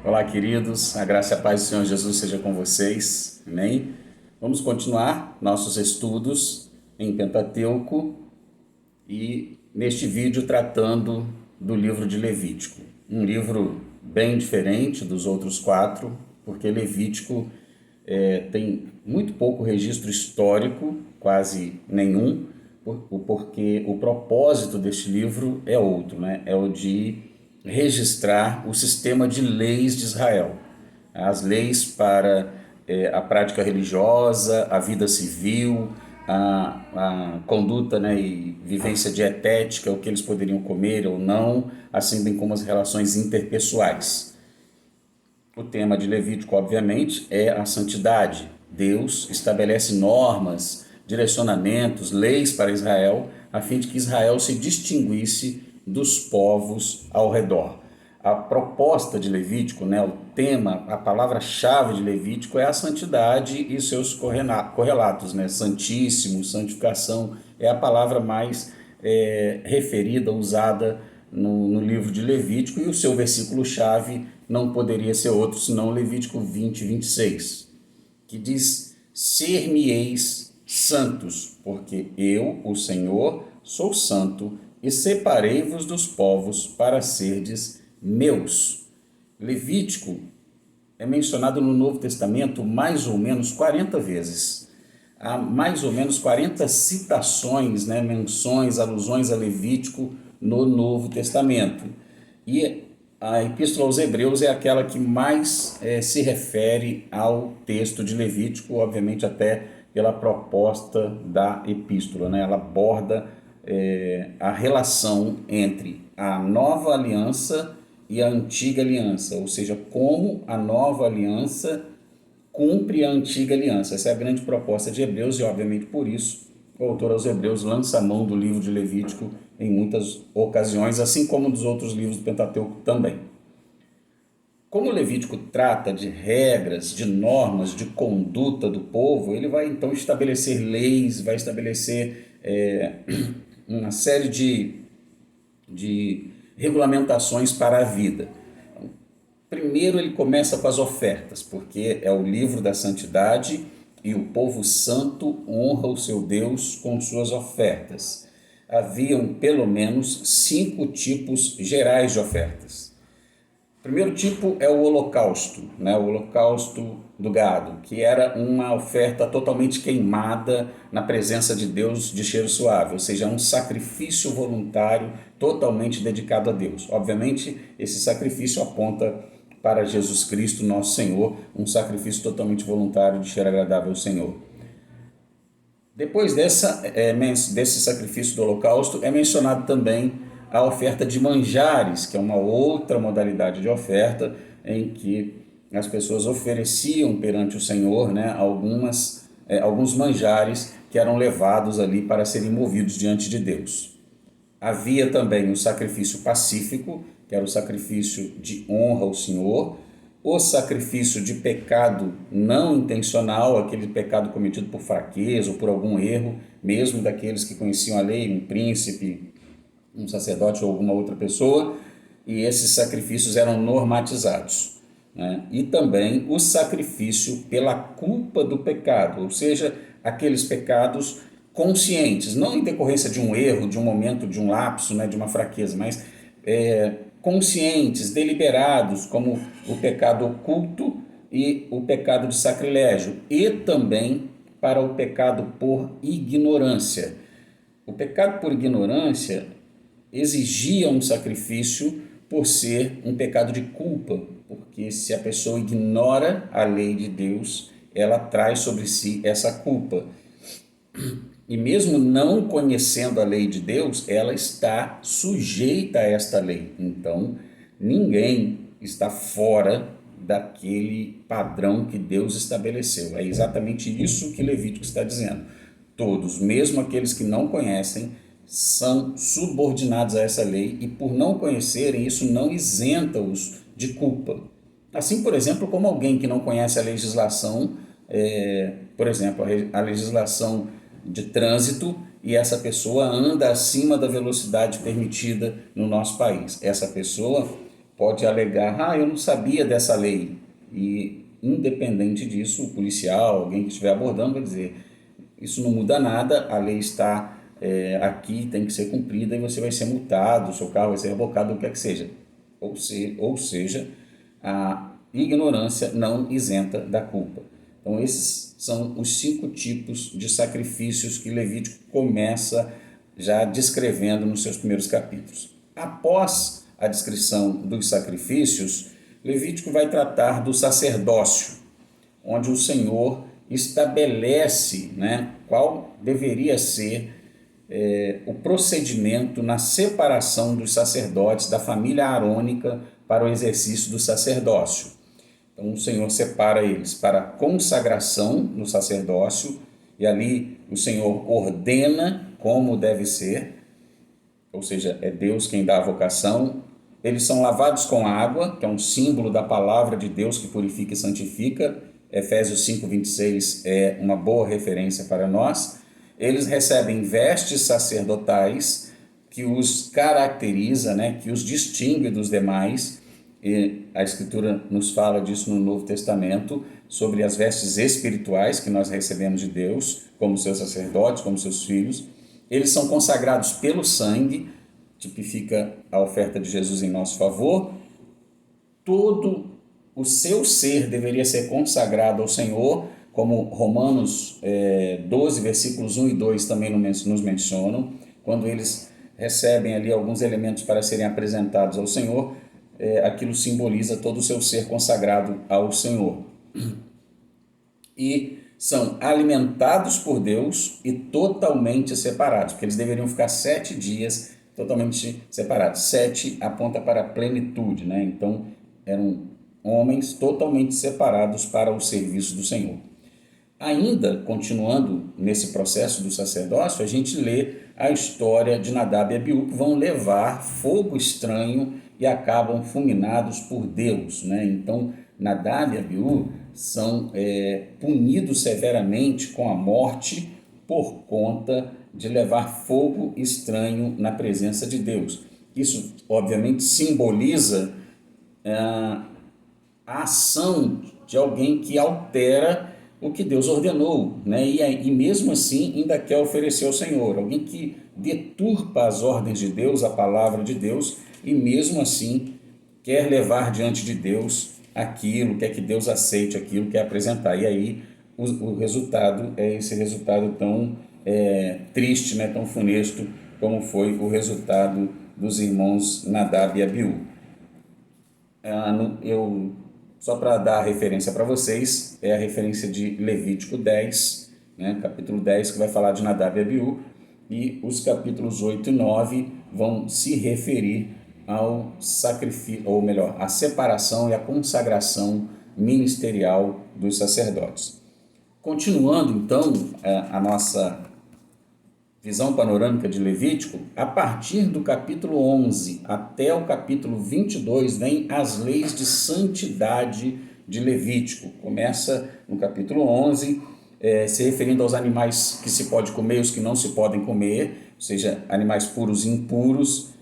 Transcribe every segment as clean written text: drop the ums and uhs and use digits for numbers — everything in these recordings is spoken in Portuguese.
Olá, queridos. A graça e a paz do Senhor Jesus seja com vocês. Amém? Vamos continuar nossos estudos em Pentateuco e neste vídeo tratando do livro de Levítico. Um livro bem diferente dos outros quatro, porque Levítico tem muito pouco registro histórico, quase nenhum, porque o propósito deste livro é outro, né? É o de registrar o sistema de leis de Israel. As leis para a prática religiosa, a vida civil, a conduta, né, e vivência dietética, o que eles poderiam comer ou não, assim bem como as relações interpessoais. O tema de Levítico, obviamente, é a santidade. Deus estabelece normas, direcionamentos, leis para Israel, a fim de que Israel se distinguisse dos povos ao redor. A proposta de Levítico, né, o tema, a palavra-chave de Levítico é a santidade e seus correlatos, né? Santíssimo, santificação, é a palavra mais referida, usada no livro de Levítico, e o seu versículo-chave não poderia ser outro senão Levítico 20, 26, que diz: ser-me-eis santos, porque eu, o Senhor, sou santo, e separei-vos dos povos para serdes meus. Levítico é mencionado no Novo Testamento mais ou menos 40 vezes. Há mais ou menos 40 citações, né, menções, alusões a Levítico no Novo Testamento. E a Epístola aos Hebreus é aquela que mais se refere ao texto de Levítico, obviamente até pela proposta da Epístola, né? Ela aborda a relação entre a nova aliança e a antiga aliança, ou seja, como a nova aliança cumpre a antiga aliança. Essa é a grande proposta de Hebreus e, obviamente, por isso, o autor aos Hebreus lança a mão do livro de Levítico em muitas ocasiões, assim como dos outros livros do Pentateuco também. Como o Levítico trata de regras, de normas, de conduta do povo, ele vai então estabelecer leis, vai estabelecer uma série de regulamentações para a vida. Primeiro ele começa com as ofertas, porque é o livro da santidade e o povo santo honra o seu Deus com suas ofertas. Haviam pelo menos 5 tipos gerais de ofertas. O primeiro tipo é o holocausto, né? O holocausto do gado, que era uma oferta totalmente queimada na presença de Deus de cheiro suave, ou seja, um sacrifício voluntário totalmente dedicado a Deus. Obviamente, esse sacrifício aponta para Jesus Cristo, nosso Senhor, um sacrifício totalmente voluntário de cheiro agradável ao Senhor. Depois desse sacrifício do holocausto, é mencionado também a oferta de manjares, que é uma outra modalidade de oferta em que as pessoas ofereciam perante o Senhor, né, alguns manjares que eram levados ali para serem movidos diante de Deus. Havia também o sacrifício pacífico, que era o sacrifício de honra ao Senhor, o sacrifício de pecado não intencional, aquele pecado cometido por fraqueza ou por algum erro, mesmo daqueles que conheciam a lei, um príncipe, um sacerdote ou alguma outra pessoa, e esses sacrifícios eram normatizados, né? E também o sacrifício pela culpa do pecado, ou seja, aqueles pecados conscientes, não em decorrência de um erro, de um momento, de um lapso, né, de uma fraqueza, mas conscientes, deliberados, como o pecado oculto e o pecado de sacrilégio, e também para o pecado por ignorância. O pecado por ignorância exigia um sacrifício por ser um pecado de culpa, porque se a pessoa ignora a lei de Deus, ela traz sobre si essa culpa. E mesmo não conhecendo a lei de Deus, ela está sujeita a esta lei. Então, ninguém está fora daquele padrão que Deus estabeleceu. É exatamente isso que Levítico está dizendo. Todos, mesmo aqueles que não conhecem, são subordinados a essa lei e, por não conhecerem, isso não isenta-os de culpa. Assim, por exemplo, como alguém que não conhece a legislação, por exemplo, a legislação de trânsito, e essa pessoa anda acima da velocidade permitida no nosso país. Essa pessoa pode alegar, eu não sabia dessa lei. E, independente disso, o policial, alguém que estiver abordando, vai dizer, isso não muda nada, a lei está aqui, tem que ser cumprida e você vai ser multado, o seu carro vai ser rebocado, o que é que seja. Ou seja, a ignorância não isenta da culpa. Então, esses são os 5 tipos de sacrifícios que Levítico começa já descrevendo nos seus primeiros capítulos. Após a descrição dos sacrifícios, Levítico vai tratar do sacerdócio, onde o Senhor estabelece, qual deveria ser o procedimento na separação dos sacerdotes da família arônica para o exercício do sacerdócio. Então o Senhor separa eles para a consagração no sacerdócio, e ali o Senhor ordena como deve ser, ou seja, é Deus quem dá a vocação. Eles são lavados com água, que é um símbolo da palavra de Deus que purifica e santifica. Efésios 5:26 é uma boa referência para nós. Eles recebem vestes sacerdotais que os caracteriza, que os distingue dos demais. E a Escritura nos fala disso no Novo Testamento, sobre as vestes espirituais que nós recebemos de Deus, como seus sacerdotes, como seus filhos. Eles são consagrados pelo sangue, tipifica a oferta de Jesus em nosso favor. Todo o seu ser deveria ser consagrado ao Senhor, como Romanos 12, versículos 1 e 2 também nos mencionam, quando eles recebem ali alguns elementos para serem apresentados ao Senhor, aquilo simboliza todo o seu ser consagrado ao Senhor. E são alimentados por Deus e totalmente separados, porque eles deveriam ficar 7 dias totalmente separados. 7 aponta para a plenitude, Então, eram homens totalmente separados para o serviço do Senhor. Ainda, continuando nesse processo do sacerdócio, a gente lê a história de Nadab e Abiú, que vão levar fogo estranho e acabam fulminados por Deus, Então, Nadab e Abiú são punidos severamente com a morte por conta de levar fogo estranho na presença de Deus. Isso, obviamente, simboliza a ação de alguém que altera o que Deus ordenou, e mesmo assim ainda quer oferecer ao Senhor, alguém que deturpa as ordens de Deus, a palavra de Deus, e mesmo assim quer levar diante de Deus aquilo, quer que Deus aceite aquilo, quer apresentar. E aí o resultado é esse resultado tão triste, tão funesto, como foi o resultado dos irmãos Nadab e Abiú. Só para dar a referência para vocês, é a referência de Levítico 10, capítulo 10, que vai falar de Nadab e Abiú, e os capítulos 8 e 9 vão se referir ao sacrifício, ou melhor, a separação e a consagração ministerial dos sacerdotes. Continuando, então, a nossa visão panorâmica de Levítico, a partir do capítulo 11 até o capítulo 22, vem as leis de santidade de Levítico. Começa no capítulo 11, se referindo aos animais que se pode comer e os que não se podem comer, ou seja, animais puros e impuros,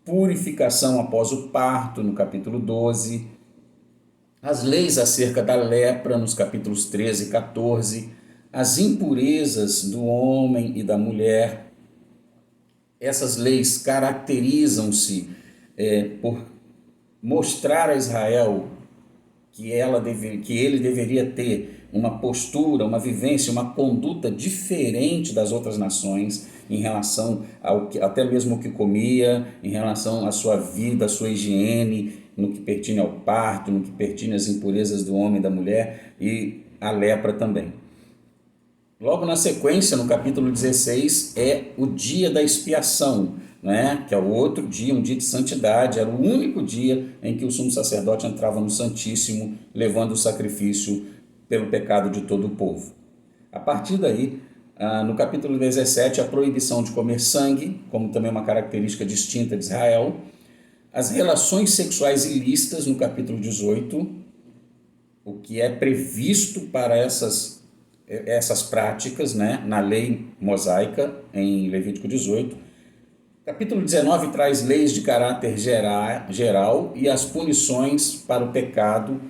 purificação após o parto, no capítulo 12, as leis acerca da lepra, nos capítulos 13 e 14, as impurezas do homem e da mulher. Essas leis caracterizam-se por mostrar a Israel que ele deveria ter uma postura, uma vivência, uma conduta diferente das outras nações em relação até mesmo ao que comia, em relação à sua vida, à sua higiene, no que pertine ao parto, no que pertine às impurezas do homem e da mulher e a lepra também. Logo na sequência, no capítulo 16, é o dia da expiação, que é o outro dia, um dia de santidade. Era o único dia em que o sumo sacerdote entrava no Santíssimo, levando o sacrifício pelo pecado de todo o povo. A partir daí, no capítulo 17, a proibição de comer sangue, como também uma característica distinta de Israel. As relações sexuais ilícitas, no capítulo 18, o que é previsto para essas práticas, na lei mosaica, em Levítico 18, Capítulo 19 traz leis de caráter geral e as punições para o pecado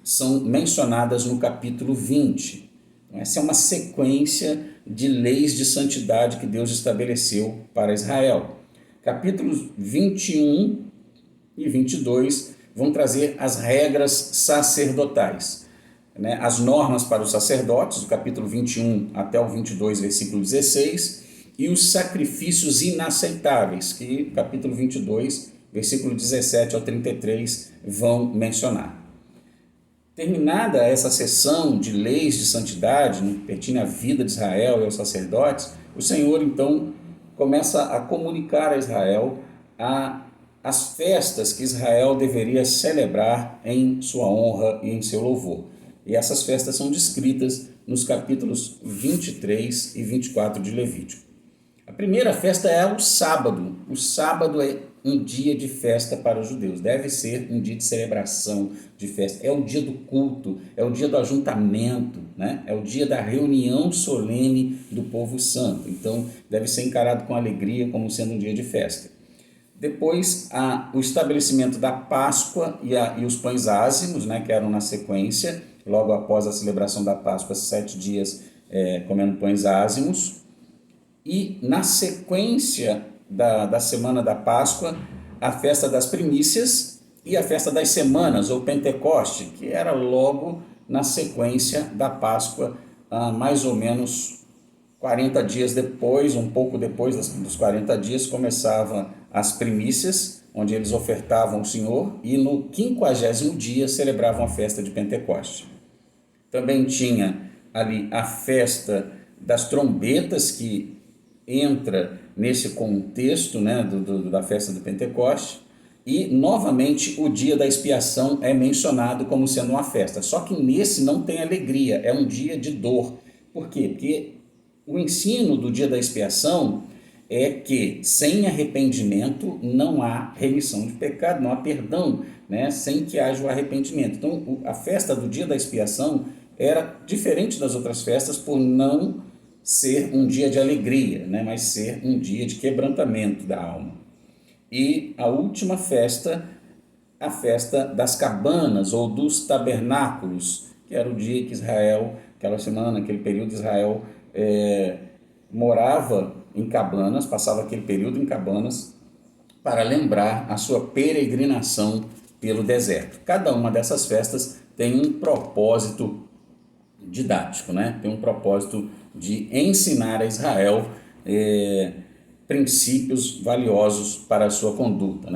são mencionadas no capítulo 20. Essa é uma sequência de leis de santidade que Deus estabeleceu para Israel. Capítulos 21 e 22 vão trazer as regras sacerdotais, as normas para os sacerdotes, do capítulo 21 até o 22, versículo 16, e os sacrifícios inaceitáveis, que capítulo 22, versículo 17 ao 33, vão mencionar. Terminada essa sessão de leis de santidade, pertinente à vida de Israel e aos sacerdotes, o Senhor então começa a comunicar a Israel as festas que Israel deveria celebrar em sua honra e em seu louvor. E essas festas são descritas nos capítulos 23 e 24 de Levítico. A primeira festa é o sábado. O sábado é um dia de festa para os judeus. Deve ser um dia de celebração, de festa. É o dia do culto, é o dia do ajuntamento, é o dia da reunião solene do povo santo. Então, deve ser encarado com alegria como sendo um dia de festa. Depois, o estabelecimento da Páscoa e os pães ázimos, que eram na sequência, logo após a celebração da Páscoa, 7 dias comendo pães ázimos. E na sequência da semana da Páscoa, a festa das primícias e a festa das semanas, ou Pentecoste, que era logo na sequência da Páscoa, mais ou menos 40 dias depois, um pouco depois dos 40 dias, começavam as primícias, onde eles ofertavam ao Senhor, e no 50º dia celebravam a festa de Pentecoste. Também tinha ali a festa das trombetas, que entra nesse contexto da festa do Pentecoste, e novamente o dia da expiação é mencionado como sendo uma festa, só que nesse não tem alegria, é um dia de dor. Por quê? Porque o ensino do dia da expiação é que sem arrependimento não há remissão de pecado, não há perdão, sem que haja o arrependimento. Então a festa do dia da expiação era diferente das outras festas por não ser um dia de alegria, mas ser um dia de quebrantamento da alma. E a última festa, a festa das cabanas ou dos tabernáculos, que era o dia que Israel, aquela semana, aquele período, Israel morava em cabanas, passava aquele período em cabanas para lembrar a sua peregrinação pelo deserto. Cada uma dessas festas tem um propósito didático, tem um propósito de ensinar a Israel princípios valiosos para a sua conduta,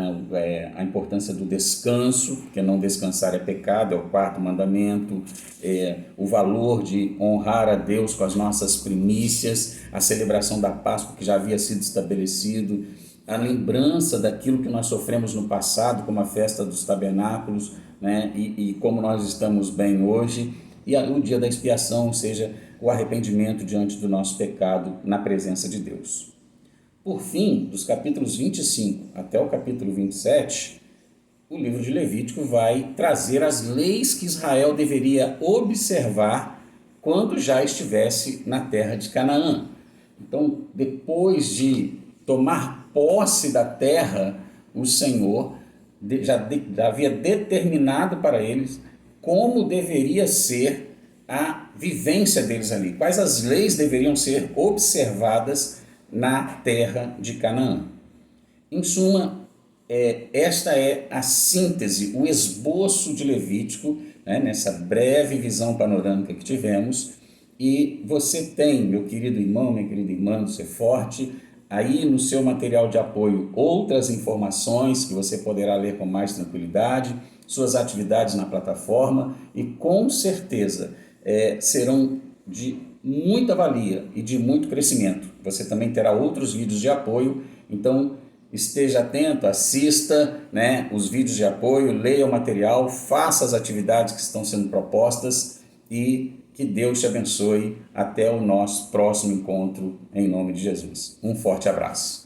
a importância do descanso, que não descansar é pecado, é o 4º mandamento, o valor de honrar a Deus com as nossas primícias, a celebração da Páscoa que já havia sido estabelecido, a lembrança daquilo que nós sofremos no passado, como a festa dos tabernáculos, e como nós estamos bem hoje, e o dia da expiação, ou seja, o arrependimento diante do nosso pecado na presença de Deus. Por fim, dos capítulos 25 até o capítulo 27, o livro de Levítico vai trazer as leis que Israel deveria observar quando já estivesse na terra de Canaã. Então, depois de tomar posse da terra, o Senhor já havia determinado para eles como deveria ser a vivência deles ali, quais as leis deveriam ser observadas na terra de Canaã. Em suma, esta é a síntese, o esboço de Levítico, nessa breve visão panorâmica que tivemos. E você tem, meu querido irmão, minha querida irmã, Ser Forte, aí no seu material de apoio outras informações que você poderá ler com mais tranquilidade, suas atividades na plataforma, e com certeza serão de muita valia e de muito crescimento. Você também terá outros vídeos de apoio, então esteja atento, assista os vídeos de apoio, leia o material, faça as atividades que estão sendo propostas, e que Deus te abençoe. Até o nosso próximo encontro, em nome de Jesus. Um forte abraço.